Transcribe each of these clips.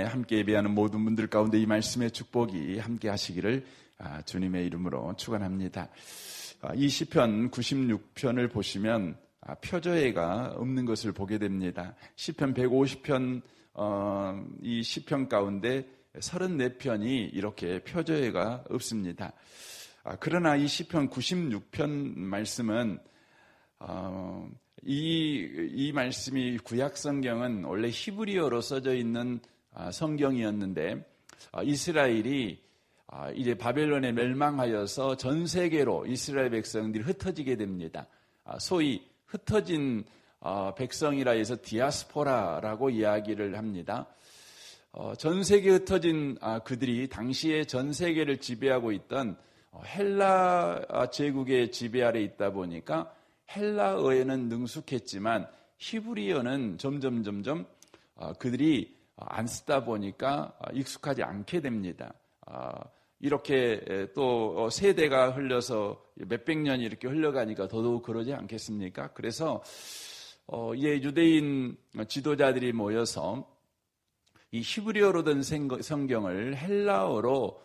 함께 예배하는 모든 분들 가운데 이 말씀의 축복이 함께 하시기를 주님의 이름으로 축원합니다. 이 시편 96편을 보시면 표저해가 없는 것을 보게 됩니다. 시편 150편 이 시편 가운데 34편이 이렇게 표저해가 없습니다. 그러나 이 시편 96편 말씀은 이 말씀이 구약 성경은 원래 히브리어로 써져 있는 성경이었는데 이스라엘이 이제 바벨론에 멸망하여서 전 세계로 이스라엘 백성들이 흩어지게 됩니다. 소위 흩어진 백성이라 해서 디아스포라라고 이야기를 합니다. 전 세계에 흩어진 그들이 당시에 전 세계를 지배하고 있던 헬라 제국의 지배 아래 있다 보니까 헬라어에는 능숙했지만 히브리어는 점점 그들이 안 쓰다 보니까 익숙하지 않게 됩니다. 이렇게 또 세대가 흘러서 몇백 년이 이렇게 흘러가니까 더더욱 그러지 않겠습니까? 그래서 유대인 지도자들이 모여서 이 히브리어로 된 성경을 헬라어로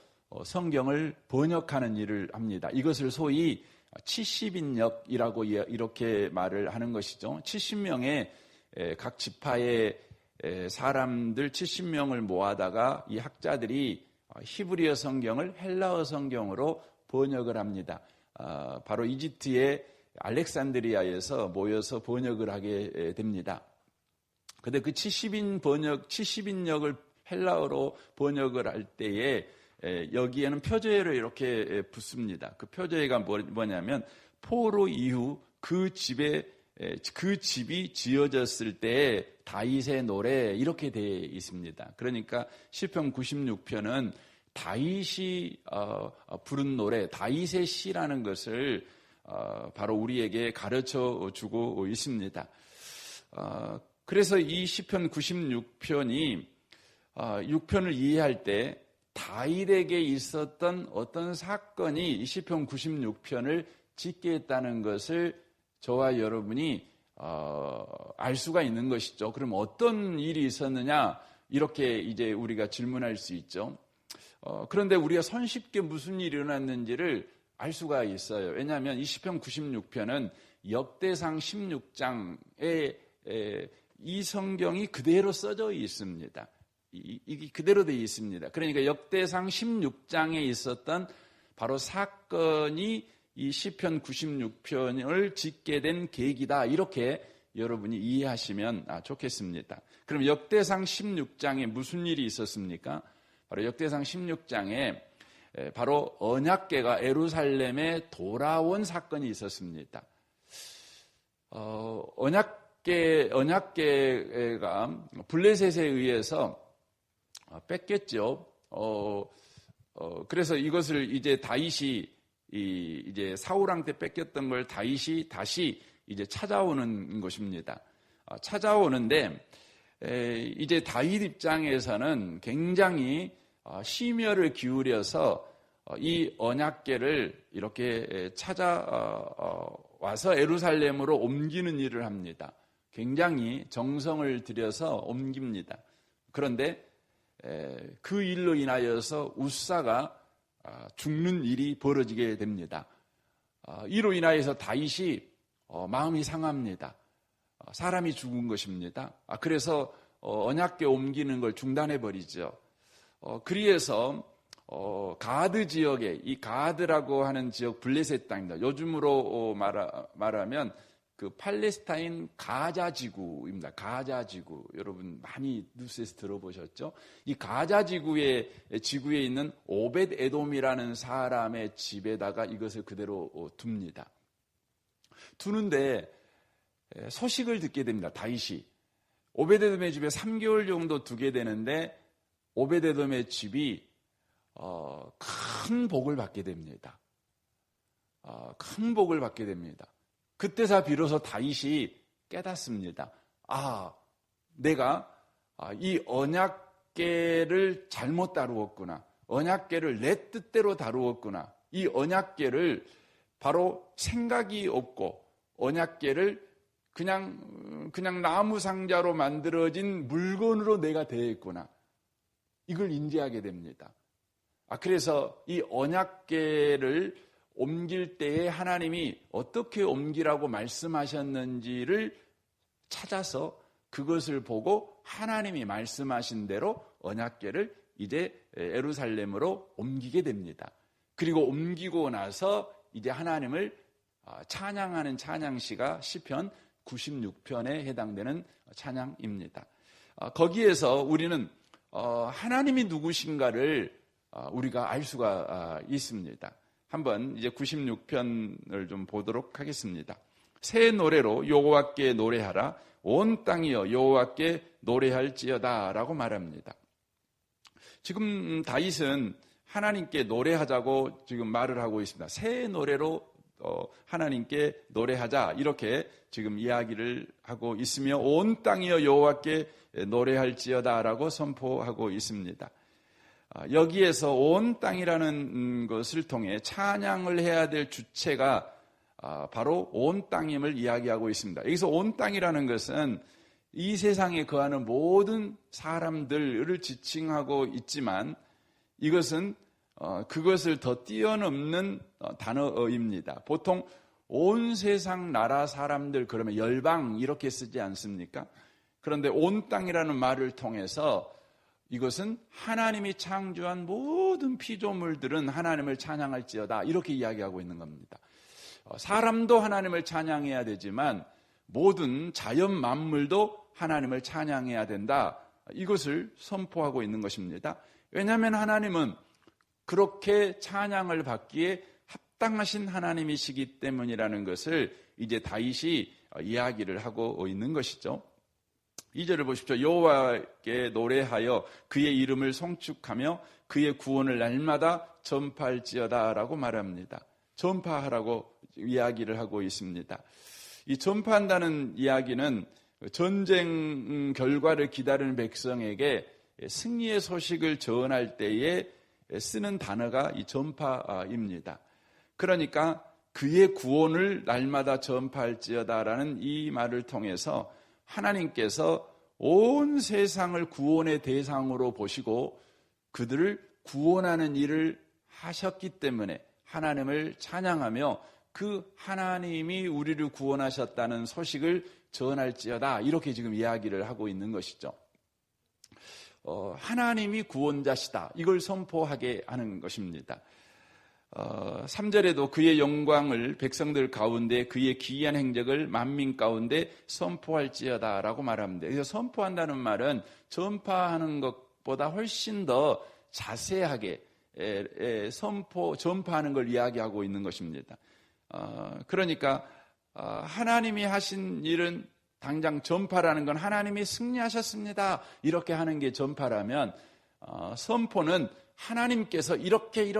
성경을 번역하는 일을 합니다. 이것을 소위 70인역이라고 이렇게 말을 하는 것이죠. 70명의 각 지파의 사람들 70명을 모아다가 이 학자들이 히브리어 성경을 헬라어 성경으로 번역을 합니다. 바로 이집트의 알렉산드리아에서 모여서 번역을 하게 됩니다. 그런데 그 70인역을 헬라어로 번역을 할 때에 여기에는 표저해를 이렇게 붙습니다. 그 표저해가 뭐냐면 포로 이후 그 집이 지어졌을 때 다윗의 노래 이렇게 되어 있습니다. 그러니까 시편 96편은 다윗이 부른 노래, 다윗의 시라는 것을 바로 우리에게 가르쳐 주고 있습니다. 그래서 이 시편 96편이 6편을 이해할 때 다윗에게 있었던 어떤 사건이 이 시편 96편을 짓게 했다는 것을 저와 여러분이 알 수가 있는 것이죠. 그럼 어떤 일이 있었느냐 이렇게 이제 우리가 질문할 수 있죠. 그런데 우리가 손쉽게 무슨 일이 일어났는지를 알 수가 있어요. 왜냐하면 이 시편 96편은 역대상 16장에 이 성경이 그대로 써져 있습니다. 이게 그대로 되어 있습니다. 그러니까 역대상 16장에 있었던 바로 사건이 이 시편 96편을 짓게 된 계기다. 이렇게 여러분이 이해하시면 좋겠습니다. 그럼 역대상 16장에 무슨 일이 있었습니까? 바로 역대상 16장에 바로 언약궤가 예루살렘에 돌아온 사건이 있었습니다. 언약궤가 블레셋에 의해서 뺏겼죠. 그래서 이것을 이제 다윗이 이제 사울왕 때 뺏겼던 걸 다윗이 다시 이제 찾아오는 것입니다. 찾아오는데 이제 다윗 입장에서는 굉장히 심혈을 기울여서 이 언약궤를 이렇게 찾아와서 예루살렘으로 옮기는 일을 합니다. 굉장히 정성을 들여서 옮깁니다. 그런데 그 일로 인하여서 웃사가 죽는 일이 벌어지게 됩니다. 이로 인하여서 다윗이 마음이 상합니다. 사람이 죽은 것입니다. 그래서 언약궤 옮기는 걸 중단해 버리죠. 그리해서 가드 지역에 이 가드라고 하는 지역 블레셋 땅입니다. 요즘으로 말하면 그 팔레스타인 가자 지구입니다. 가자 지구. 여러분 많이 뉴스에서 들어보셨죠? 이 가자 지구에 있는 오벳 에돔이라는 사람의 집에다가 이것을 그대로 둡니다. 두는데 소식을 듣게 됩니다. 다윗이. 오벳 에돔의 집에 3개월 정도 두게 되는데 오벳 에돔의 집이 큰 복을 받게 됩니다. 큰 복을 받게 됩니다. 그때서 비로소 다윗이 깨닫습니다. 내가 이 언약궤를 잘못 다루었구나. 언약궤를 내 뜻대로 다루었구나. 이 언약궤를 바로 생각이 없고 언약궤를 그냥 나무 상자로 만들어진 물건으로 내가 대했구나. 이걸 인지하게 됩니다. 그래서 이 언약궤를 옮길 때에 하나님이 어떻게 옮기라고 말씀하셨는지를 찾아서 그것을 보고 하나님이 말씀하신 대로 언약궤를 이제 예루살렘으로 옮기게 됩니다. 그리고 옮기고 나서 이제 하나님을 찬양하는 찬양시가 시편 96편에 해당되는 찬양입니다. 거기에서 우리는 하나님이 누구신가를 우리가 알 수가 있습니다. 한번 이제 96편을 좀 보도록 하겠습니다. 새 노래로 여호와께 노래하라. 온 땅이여 여호와께 노래할지어다 라고 말합니다. 지금 다윗은 하나님께 노래하자고 지금 말을 하고 있습니다. 새 노래로 하나님께 노래하자 이렇게 지금 이야기를 하고 있으며 온 땅이여 여호와께 노래할지어다 라고 선포하고 있습니다. 여기에서 온 땅이라는 것을 통해 찬양을 해야 될 주체가 바로 온 땅임을 이야기하고 있습니다. 여기서 온 땅이라는 것은 이 세상에 거하는 모든 사람들을 지칭하고 있지만 이것은 그것을 더 뛰어넘는 단어입니다. 보통 온 세상 나라 사람들 그러면 열방 이렇게 쓰지 않습니까? 그런데 온 땅이라는 말을 통해서 이것은 하나님이 창조한 모든 피조물들은 하나님을 찬양할지어다 이렇게 이야기하고 있는 겁니다. 사람도 하나님을 찬양해야 되지만 모든 자연 만물도 하나님을 찬양해야 된다. 이것을 선포하고 있는 것입니다. 왜냐하면 하나님은 그렇게 찬양을 받기에 합당하신 하나님이시기 때문이라는 것을 이제 다윗이 이야기를 하고 있는 것이죠. 2절을 보십시오. 여호와께 노래하여 그의 이름을 송축하며 그의 구원을 날마다 전파할지어다 라고 말합니다. 전파하라고 이야기를 하고 있습니다. 이 전파한다는 이야기는 전쟁 결과를 기다리는 백성에게 승리의 소식을 전할 때에 쓰는 단어가 이 전파입니다. 그러니까 그의 구원을 날마다 전파할지어다라는 이 말을 통해서 하나님께서 온 세상을 구원의 대상으로 보시고 그들을 구원하는 일을 하셨기 때문에 하나님을 찬양하며 그 하나님이 우리를 구원하셨다는 소식을 전할지어다 이렇게 지금 이야기를 하고 있는 것이죠. 하나님이 구원자시다 이걸 선포하게 하는 것입니다. 3절에도 그의 영광을 백성들 가운데 그의 기이한 행적을 만민 가운데 선포할지어다 라고 말합니다. 그래서 선포한다는 말은 전파하는 것보다 훨씬 더 자세하게 전파하는 걸 이야기하고 있는 것입니다. 그러니까 하나님이 하신 일은 당장 전파라는 건 하나님이 승리하셨습니다 이렇게 하는 게 전파라면 선포는 하나님께서 이렇게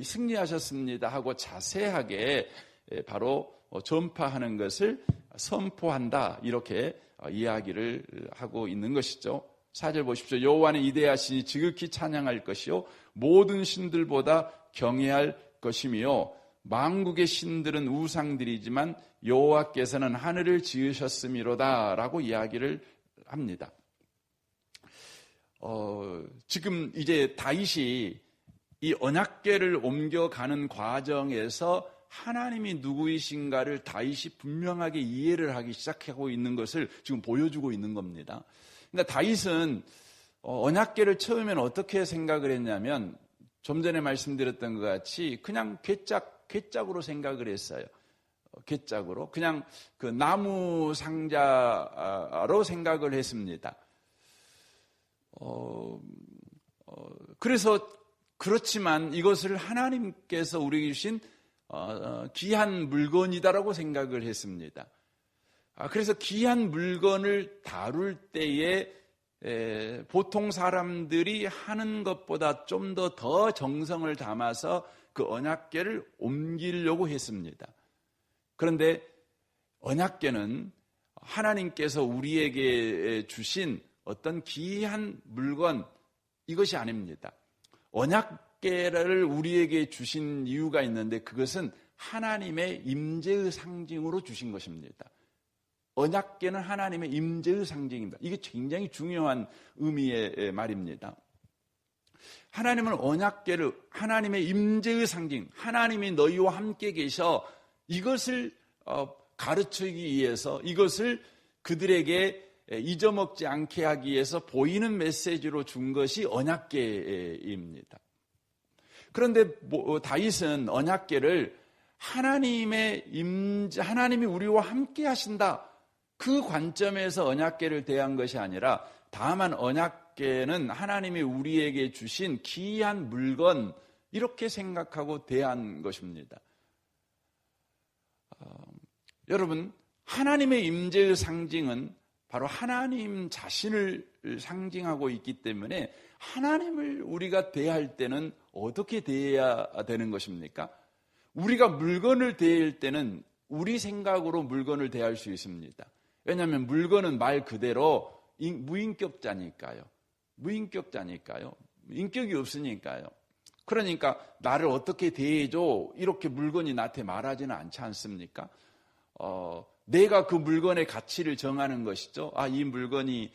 승리하셨습니다 하고 자세하게 바로 전파하는 것을 선포한다 이렇게 이야기를 하고 있는 것이죠. 4절 보십시오. 여호와는 위대하시니 지극히 찬양할 것이요 모든 신들보다 경외할 것이며 만국의 신들은 우상들이지만 여호와께서는 하늘을 지으셨음이로다 라고 이야기를 합니다. 지금 이제 다윗이 이 언약궤를 옮겨가는 과정에서 하나님이 누구이신가를 다윗이 분명하게 이해를 하기 시작하고 있는 것을 지금 보여주고 있는 겁니다. 그러니까 다윗은 언약궤를 처음에는 어떻게 생각을 했냐면 좀 전에 말씀드렸던 것 같이 그냥 궤짝으로 생각을 했어요. 궤짝으로 그냥 그 나무 상자로 생각을 했습니다. 그래서 그렇지만 이것을 하나님께서 우리에게 주신 귀한 물건이다라고 생각을 했습니다. 그래서 귀한 물건을 다룰 때에 보통 사람들이 하는 것보다 좀 더 정성을 담아서 그 언약궤를 옮기려고 했습니다. 그런데 언약궤는 하나님께서 우리에게 주신 어떤 귀한 물건 이것이 아닙니다. 언약궤를 우리에게 주신 이유가 있는데 그것은 하나님의 임재의 상징으로 주신 것입니다. 언약궤는 하나님의 임재의 상징입니다. 이게 굉장히 중요한 의미의 말입니다. 하나님은 언약궤를 하나님의 임재의 상징, 하나님이 너희와 함께 계셔, 이것을 가르치기 위해서, 이것을 그들에게 잊어먹지 않게 하기 위해서 보이는 메시지로 준 것이 언약궤입니다. 그런데 다윗은 언약궤를 하나님이 우리와 함께 하신다, 그 관점에서 언약궤를 대한 것이 아니라, 다만 언약궤는 하나님이 우리에게 주신 귀한 물건, 이렇게 생각하고 대한 것입니다. 여러분, 하나님의 임재의 상징은 바로 하나님 자신을 상징하고 있기 때문에 하나님을 우리가 대할 때는 어떻게 대해야 되는 것입니까? 우리가 물건을 대할 때는 우리 생각으로 물건을 대할 수 있습니다. 왜냐하면 물건은 말 그대로 무인격자니까요. 인격이 없으니까요. 그러니까 나를 어떻게 대해줘, 이렇게 물건이 나한테 말하지는 않지 않습니까? 내가 그 물건의 가치를 정하는 것이죠. 이 물건이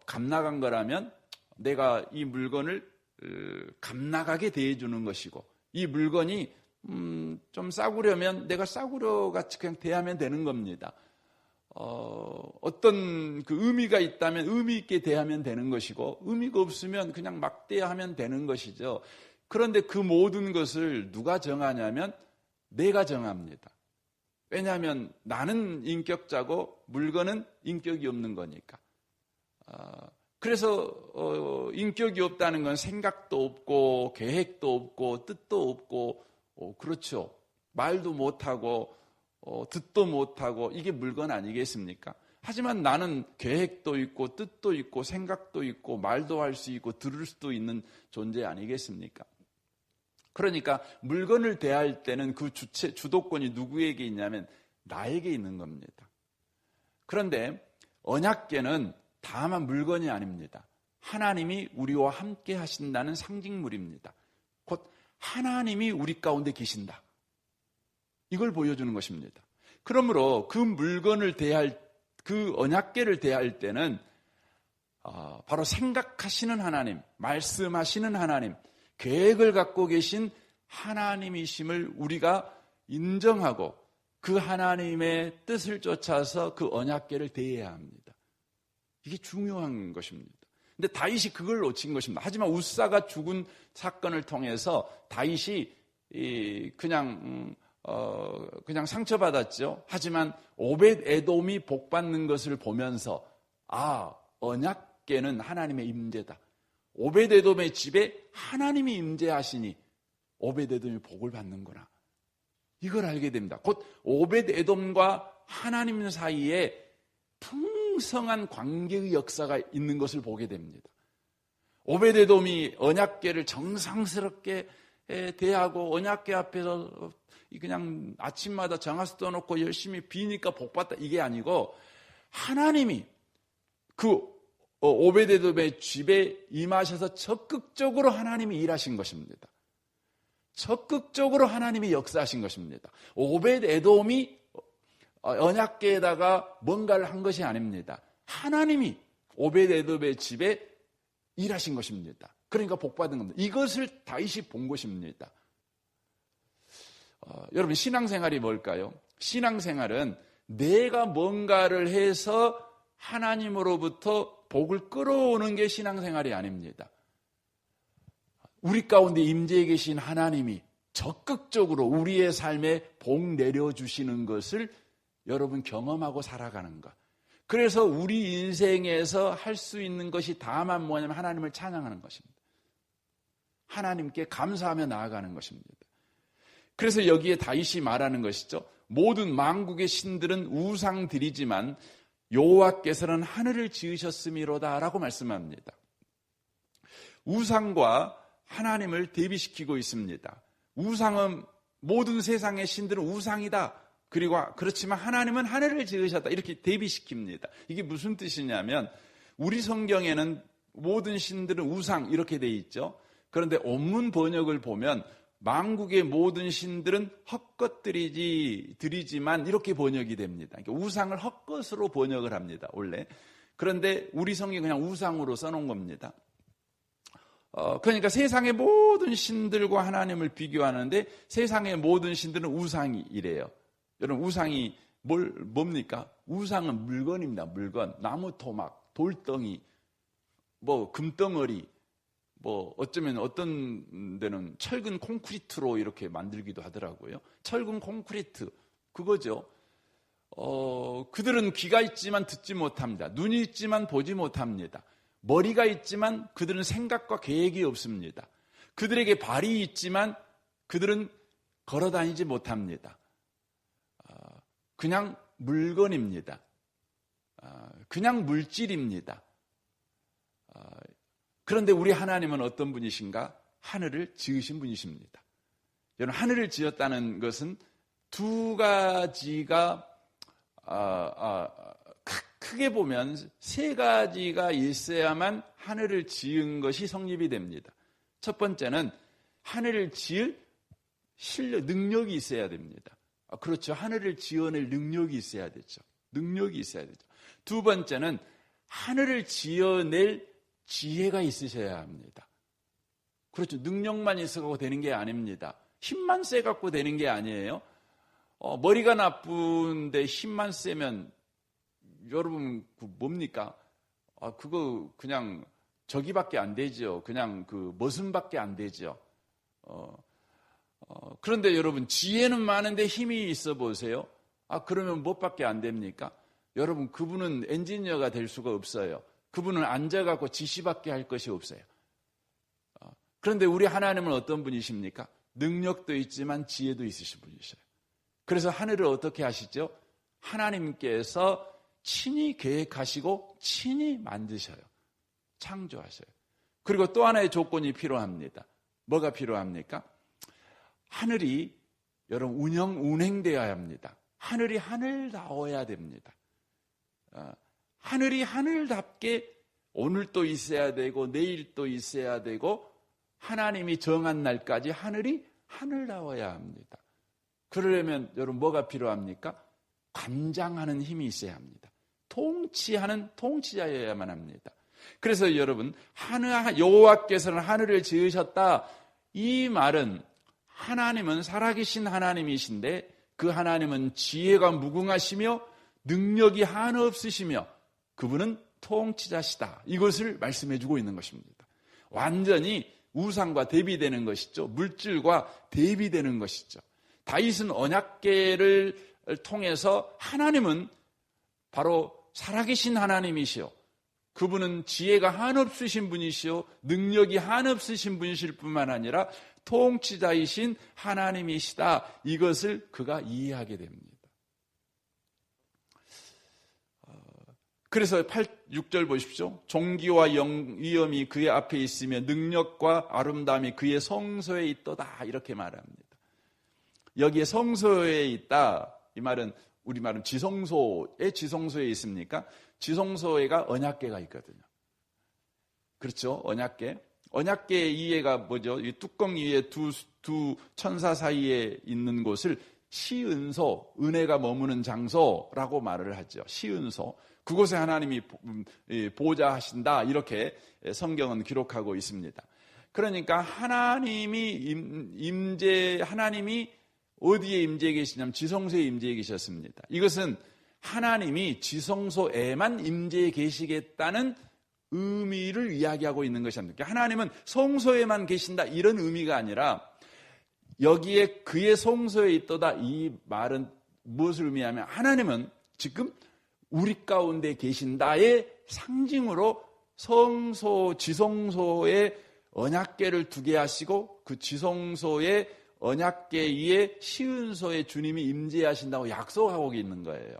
값나간 거라면 내가 이 물건을 값나가게 대해주는 것이고, 이 물건이 좀 싸구려면 내가 싸구려 같이 그냥 대하면 되는 겁니다. 어떤 그 의미가 있다면 의미 있게 대하면 되는 것이고, 의미가 없으면 그냥 막 대하면 되는 것이죠. 그런데 그 모든 것을 누가 정하냐면 내가 정합니다. 왜냐하면 나는 인격자고 물건은 인격이 없는 거니까. 그래서 인격이 없다는 건 생각도 없고 계획도 없고 뜻도 없고, 그렇죠. 말도 못하고 듣도 못하고, 이게 물건 아니겠습니까? 하지만 나는 계획도 있고 뜻도 있고 생각도 있고 말도 할 수 있고 들을 수도 있는 존재 아니겠습니까? 그러니까 물건을 대할 때는 그 주도권이 누구에게 있냐면 나에게 있는 겁니다. 그런데 언약궤는 다만 물건이 아닙니다. 하나님이 우리와 함께 하신다는 상징물입니다. 곧 하나님이 우리 가운데 계신다, 이걸 보여주는 것입니다. 그러므로 그 물건을 그 언약궤를 대할 때는 바로 생각하시는 하나님, 말씀하시는 하나님, 계획을 갖고 계신 하나님이심을 우리가 인정하고 그 하나님의 뜻을 쫓아서 그 언약궤를 대해야 합니다. 이게 중요한 것입니다. 근데 다윗이 그걸 놓친 것입니다. 하지만 우사가 죽은 사건을 통해서 다윗이 그냥 상처받았죠. 하지만 오벳 에돔이 복받는 것을 보면서 언약궤는 하나님의 임재다, 오벳 에돔의 집에 하나님이 임재하시니 오벳 에돔이 복을 받는구나, 이걸 알게 됩니다. 곧 오벳 에돔과 하나님 사이에 풍성한 관계의 역사가 있는 것을 보게 됩니다. 오벳 에돔이 언약궤를 정성스럽게 대하고 언약궤 앞에서 그냥 아침마다 정화수 떠놓고 열심히 비니까 복받다, 이게 아니고 하나님이 그 오벳 에돔의 집에 임하셔서 적극적으로 하나님이 일하신 것입니다. 적극적으로 하나님이 역사하신 것입니다. 오벳 에돔이 언약궤에다가 뭔가를 한 것이 아닙니다. 하나님이 오벳 에돔의 집에 일하신 것입니다. 그러니까 복받은 겁니다. 이것을 다윗이 본 것입니다. 여러분, 신앙생활이 뭘까요? 신앙생활은 내가 뭔가를 해서 하나님으로부터 복을 끌어오는 게 신앙생활이 아닙니다. 우리 가운데 임재해 계신 하나님이 적극적으로 우리의 삶에 복 내려주시는 것을 여러분 경험하고 살아가는 것. 그래서 우리 인생에서 할 수 있는 것이 다만 뭐냐면 하나님을 찬양하는 것입니다. 하나님께 감사하며 나아가는 것입니다. 그래서 여기에 다윗이 말하는 것이죠. 모든 만국의 신들은 우상들이지만 여호와께서는 하늘을 지으셨음이로다 라고 말씀합니다. 우상과 하나님을 대비시키고 있습니다. 우상은, 모든 세상의 신들은 우상이다, 그리고 그렇지만 하나님은 하늘을 지으셨다, 이렇게 대비시킵니다. 이게 무슨 뜻이냐면, 우리 성경에는 모든 신들은 우상 이렇게 돼 있죠. 그런데 원문 번역을 보면 만국의 모든 신들은 헛것들이지만 이렇게 번역이 됩니다. 그러니까 우상을 헛것으로 번역을 합니다, 원래. 그런데 우리 성경이 그냥 우상으로 써놓은 겁니다. 그러니까 세상의 모든 신들과 하나님을 비교하는데 세상의 모든 신들은 우상이래요. 여러분, 우상이 뭡니까? 우상은 물건입니다. 물건. 나무 토막, 돌덩이, 금덩어리, 어쩌면 어떤 데는 철근 콘크리트로 이렇게 만들기도 하더라고요. 철근 콘크리트, 그거죠. 그들은 귀가 있지만 듣지 못합니다. 눈이 있지만 보지 못합니다. 머리가 있지만 그들은 생각과 계획이 없습니다. 그들에게 발이 있지만 그들은 걸어 다니지 못합니다. 그냥 물건입니다. 그냥 물질입니다. 그런데 우리 하나님은 어떤 분이신가? 하늘을 지으신 분이십니다. 여러분, 하늘을 지었다는 것은 두 가지가 크게 보면 세 가지가 있어야만 하늘을 지은 것이 성립이 됩니다. 첫 번째는 하늘을 지을 능력이 있어야 됩니다. 그렇죠. 하늘을 지어낼 능력이 있어야 되죠. 능력이 있어야 되죠. 두 번째는 하늘을 지어낼 지혜가 있으셔야 합니다. 그렇죠. 능력만 있어서 되는 게 아닙니다. 힘만 세갖고 되는 게 아니에요. 머리가 나쁜데 힘만 세면 여러분 뭡니까? 그거 그냥 저기밖에 안 되죠. 그냥 머슴밖에 안 되죠. 그런데 여러분, 지혜는 많은데 힘이 있어 보세요. 그러면 무엇밖에 안 됩니까? 여러분, 그분은 엔지니어가 될 수가 없어요. 그분은 앉아갖고 지시밖에 할 것이 없어요. 그런데 우리 하나님은 어떤 분이십니까? 능력도 있지만 지혜도 있으신 분이셔요. 그래서 하늘을 어떻게 하시죠? 하나님께서 친히 계획하시고 친히 만드셔요. 창조하셔요. 그리고 또 하나의 조건이 필요합니다. 뭐가 필요합니까? 하늘이 여러분 운행되어야 합니다. 하늘이 하늘다워야 됩니다. 하늘이 하늘답게 오늘도 있어야 되고 내일도 있어야 되고 하나님이 정한 날까지 하늘이 하늘다워야 합니다. 그러려면 여러분 뭐가 필요합니까? 관장하는 힘이 있어야 합니다. 통치하는 통치자여야만 합니다. 그래서 여러분, 여호와께서는 하늘을 지으셨다. 이 말은 하나님은 살아계신 하나님이신데 그 하나님은 지혜가 무궁하시며 능력이 한없으시며 그분은 통치자시다. 이것을 말씀해주고 있는 것입니다. 완전히 우상과 대비되는 것이죠. 물질과 대비되는 것이죠. 다윗은 언약궤를 통해서 하나님은 바로 살아계신 하나님이시오. 그분은 지혜가 한없으신 분이시오. 능력이 한없으신 분이실 뿐만 아니라 통치자이신 하나님이시다. 이것을 그가 이해하게 됩니다. 그래서 6절 보십시오. 종기와 위엄이 그의 앞에 있으며 능력과 아름다움이 그의 성소에 있도다. 이렇게 말합니다. 여기에 성소에 있다. 이 말은 우리말은 지성소에 있습니까? 지성소에가 언약궤가 있거든요. 그렇죠? 언약궤의 이해가 뭐죠? 이 뚜껑 위에 두 천사 사이에 있는 곳을 시은소, 은혜가 머무는 장소라고 말을 하죠. 시은소. 그곳에 하나님이 보좌하신다. 이렇게 성경은 기록하고 있습니다. 그러니까 하나님이 어디에 임재해 계시냐면 지성소에 임재해 계셨습니다. 이것은 하나님이 지성소에만 임재해 계시겠다는 의미를 이야기하고 있는 것이 아닙니까? 하나님은 성소에만 계신다 이런 의미가 아니라 여기에 그의 성소에 있도다 이 말은 무엇을 의미하면 하나님은 지금 우리 가운데 계신다의 상징으로 지성소에 언약궤를 두게 하시고 그 지성소에 언약궤 위에 시은소에 주님이 임재하신다고 약속하고 있는 거예요.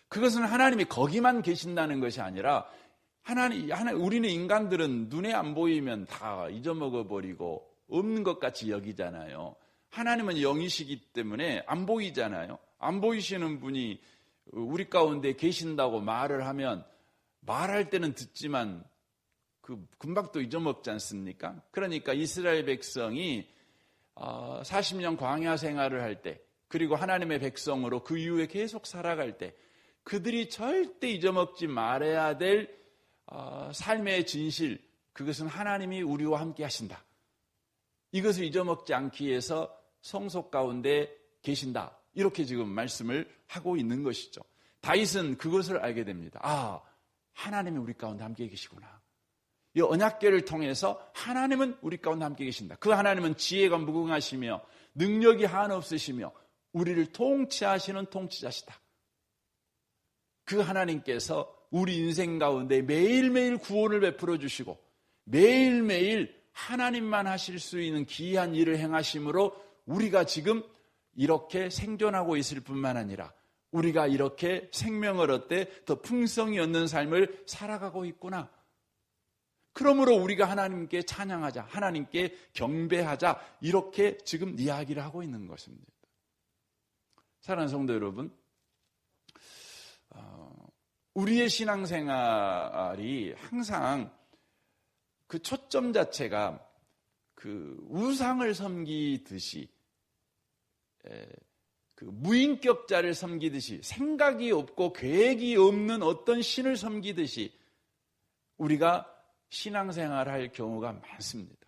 그것은 하나님이 거기만 계신다는 것이 아니라 우리는 인간들은 눈에 안 보이면 다 잊어먹어 버리고 없는 것 같이 여기잖아요. 하나님은 영이시기 때문에 안 보이잖아요. 안 보이시는 분이 우리 가운데 계신다고 말을 하면 말할 때는 듣지만 금방 또 잊어먹지 않습니까? 그러니까 이스라엘 백성이 40년 광야 생활을 할 때, 그리고 하나님의 백성으로 그 이후에 계속 살아갈 때 그들이 절대 잊어먹지 말아야 될 삶의 진실, 그것은 하나님이 우리와 함께 하신다. 이것을 잊어먹지 않기 위해서 성소 가운데 계신다. 이렇게 지금 말씀을 하고 있는 것이죠. 다윗은 그것을 알게 됩니다. 하나님이 우리 가운데 함께 계시구나. 이 언약궤를 통해서 하나님은 우리 가운데 함께 계신다. 그 하나님은 지혜가 무궁하시며 능력이 한없으시며 우리를 통치하시는 통치자시다. 그 하나님께서 우리 인생 가운데 매일매일 구원을 베풀어 주시고 매일매일 하나님만 하실 수 있는 기이한 일을 행하심으로 우리가 지금 이렇게 생존하고 있을 뿐만 아니라 우리가 이렇게 생명을 얻되 더 풍성이 얻는 삶을 살아가고 있구나. 그러므로 우리가 하나님께 찬양하자, 하나님께 경배하자, 이렇게 지금 이야기를 하고 있는 것입니다. 사랑하는 성도 여러분, 우리의 신앙생활이 항상 그 초점 자체가 그 우상을 섬기듯이, 그 무인격자를 섬기듯이, 생각이 없고 계획이 없는 어떤 신을 섬기듯이 우리가 신앙생활을 할 경우가 많습니다.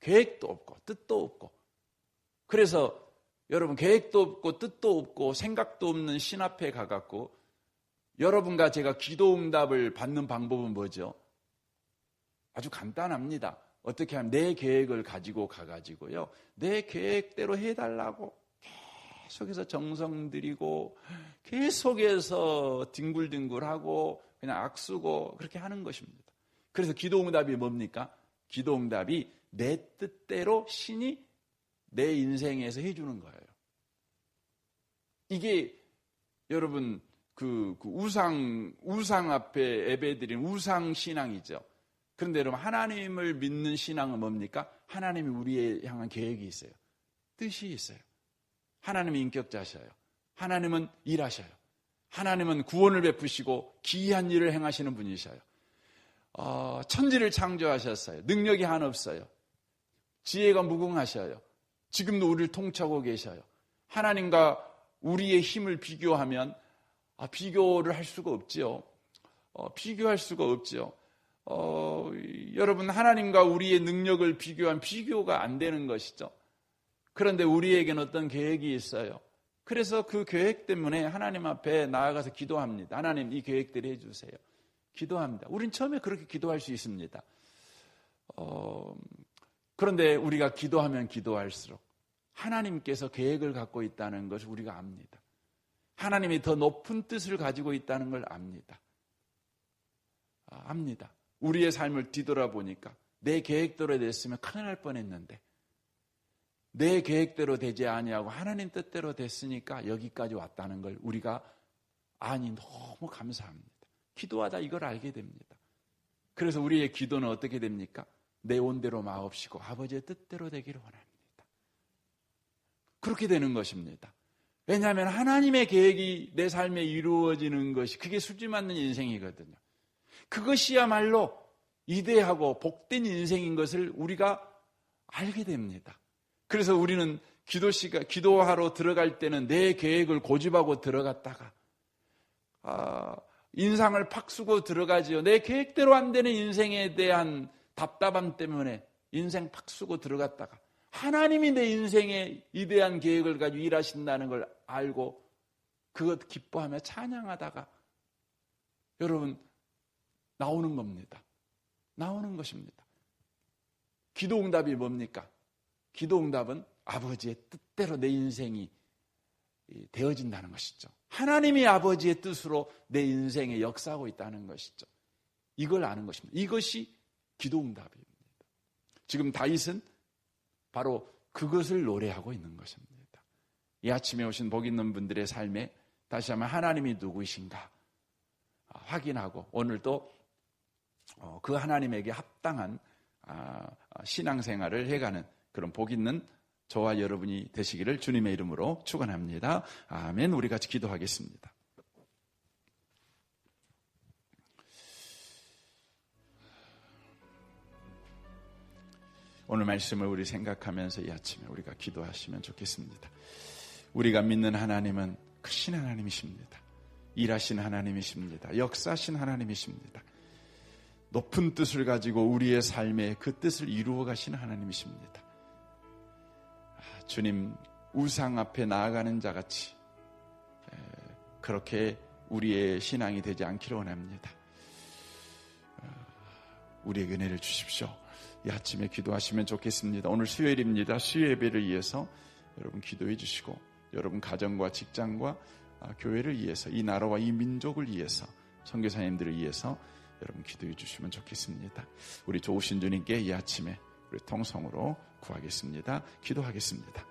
계획도 없고 뜻도 없고. 그래서 여러분, 계획도 없고 뜻도 없고 생각도 없는 신 앞에 가갖고 여러분과 제가 기도응답을 받는 방법은 뭐죠? 아주 간단합니다. 어떻게 하면 내 계획을 가지고 가가지고요, 내 계획대로 해달라고 계속해서 정성 들이고 계속해서 뒹굴뒹굴하고 그냥 악쓰고 그렇게 하는 것입니다. 그래서 기도응답이 뭡니까? 기도응답이 내 뜻대로 신이 내 인생에서 해주는 거예요. 이게 여러분 그 우상 앞에 예배드리는 우상 신앙이죠. 그런데 여러분, 하나님을 믿는 신앙은 뭡니까? 하나님이 우리에 향한 계획이 있어요. 뜻이 있어요. 하나님이 인격자셔요. 하나님은 일하셔요. 하나님은 구원을 베푸시고 기이한 일을 행하시는 분이셔요. 천지를 창조하셨어요. 능력이 한없어요. 지혜가 무궁하셔요. 지금도 우리를 통치하고 계셔요. 하나님과 우리의 힘을 비교하면 비교를 할 수가 없지요. 비교할 수가 없지요. 여러분, 하나님과 우리의 능력을 비교한 비교가 안 되는 것이죠. 그런데 우리에게는 어떤 계획이 있어요. 그래서 그 계획 때문에 하나님 앞에 나아가서 기도합니다. 하나님, 이 계획대로 해주세요. 기도합니다. 우린 처음에 그렇게 기도할 수 있습니다. 그런데 우리가 기도하면 기도할수록 하나님께서 계획을 갖고 있다는 것을 우리가 압니다. 하나님이 더 높은 뜻을 가지고 있다는 걸 압니다. 압니다. 우리의 삶을 뒤돌아보니까 내 계획대로 됐으면 큰일 날 뻔했는데 내 계획대로 되지 아니하고 하나님 뜻대로 됐으니까 여기까지 왔다는 걸 우리가 너무 감사합니다. 기도하다 이걸 알게 됩니다. 그래서 우리의 기도는 어떻게 됩니까? 내 온대로 마옵시고 아버지의 뜻대로 되기를 원합니다. 그렇게 되는 것입니다. 왜냐하면 하나님의 계획이 내 삶에 이루어지는 것이, 그게 수지 맞는 인생이거든요. 그것이야말로 위대하고 복된 인생인 것을 우리가 알게 됩니다. 그래서 우리는 기도하러 들어갈 때는 내 계획을 고집하고 들어갔다가 인상을 팍 쓰고 들어가지요. 내 계획대로 안 되는 인생에 대한 답답함 때문에 인생 팍 쓰고 들어갔다가 하나님이 내 인생에 위대한 계획을 가지고 일하신다는 걸 알고 그것 기뻐하며 찬양하다가 여러분 나오는 겁니다. 나오는 것입니다. 기도응답이 뭡니까? 기도응답은 아버지의 뜻대로 내 인생이 되어진다는 것이죠. 하나님이 아버지의 뜻으로 내 인생에 역사하고 있다는 것이죠. 이걸 아는 것입니다. 이것이 기도응답입니다. 지금 다윗은 바로 그것을 노래하고 있는 것입니다. 이 아침에 오신 복 있는 분들의 삶에 다시 한번 하나님이 누구이신가 확인하고 오늘도 그 하나님에게 합당한 신앙생활을 해가는 그런 복 있는 저와 여러분이 되시기를 주님의 이름으로 축원합니다. 아멘. 우리 같이 기도하겠습니다. 오늘 말씀을 우리 생각하면서 이 아침에 우리가 기도하시면 좋겠습니다. 우리가 믿는 하나님은 크신 하나님이십니다. 일하신 하나님이십니다. 역사하신 하나님이십니다. 높은 뜻을 가지고 우리의 삶에 그 뜻을 이루어 가시는 하나님이십니다. 주님, 우상 앞에 나아가는 자같이 그렇게 우리의 신앙이 되지 않기를 원합니다. 우리에게 은혜를 주십시오. 이 아침에 기도하시면 좋겠습니다. 오늘 수요일입니다. 수요 예배를 위해서 여러분 기도해 주시고, 여러분 가정과 직장과 교회를 위해서, 이 나라와 이 민족을 위해서, 선교사님들을 위해서 여러분 기도해 주시면 좋겠습니다. 우리 좋으신 주님께 이 아침에 우리 통성으로 구하겠습니다. 기도하겠습니다.